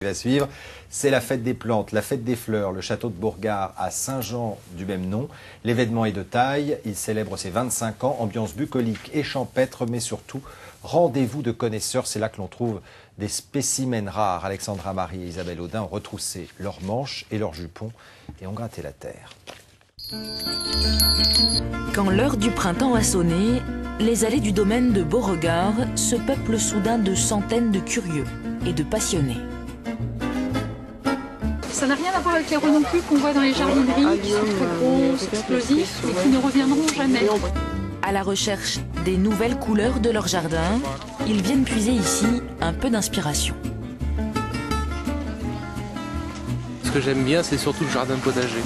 À suivre, c'est la fête des plantes, la fête des fleurs, le château de Bourgard à Saint-Jean du même nom. L'événement est de taille, il célèbre ses 25 ans, ambiance bucolique et champêtre, mais surtout rendez-vous de connaisseurs. C'est là que l'on trouve des spécimens rares. Alexandra Marie et Isabelle Audin ont retroussé leurs manches et leurs jupons et ont gratté la terre. Quand l'heure du printemps a sonné, les allées du domaine de Beauregard se peuplent soudain de centaines de curieux et de passionnés. Ça n'a rien à voir avec les renoncules qu'on voit dans les jardineries, qui sont très grosses, explosifs et qui ne reviendront jamais. À la recherche des nouvelles couleurs de leur jardin, ils viennent puiser ici un peu d'inspiration. Ce que j'aime bien, c'est surtout le jardin potager.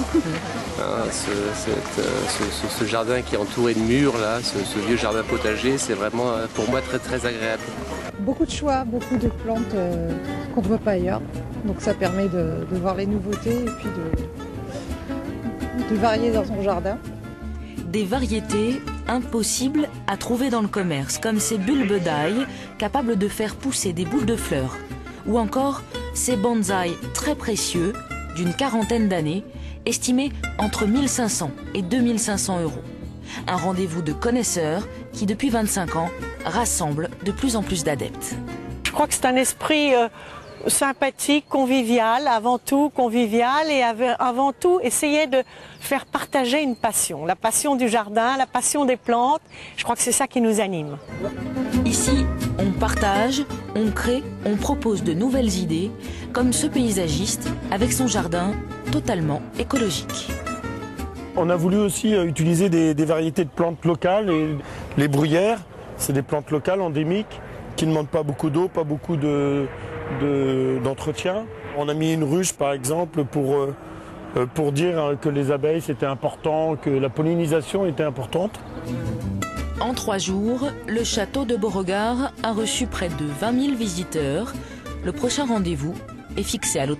Ce jardin qui est entouré de murs, là, ce vieux jardin potager, c'est vraiment pour moi très très agréable. Beaucoup de choix, beaucoup de plantes qu'on ne voit pas ailleurs. Donc ça permet de voir les nouveautés et puis de varier dans son jardin. Des variétés impossibles à trouver dans le commerce, comme ces bulbes d'ail capables de faire pousser des boules de fleurs, ou encore ces bonsaïs très précieux d'une quarantaine d'années, estimés entre 1500 et 2500 €. Un rendez-vous de connaisseurs qui, depuis 25 ans, rassemble de plus en plus d'adeptes. Je crois que c'est un esprit sympathique, convivial, avant tout convivial, et avant tout essayer de faire partager une passion. La passion du jardin, la passion des plantes, je crois que c'est ça qui nous anime. Ici, on partage, on crée, on propose de nouvelles idées, comme ce paysagiste avec son jardin totalement écologique. On a voulu aussi utiliser des variétés de plantes locales. Et les bruyères, c'est des plantes locales endémiques qui ne demandent pas beaucoup d'eau, pas beaucoup d'entretien. On a mis une ruche par exemple pour dire que les abeilles c'était important, que la pollinisation était importante. En 3 jours, le château de Beauregard a reçu près de 20 000 visiteurs. Le prochain rendez-vous est fixé à l'automne.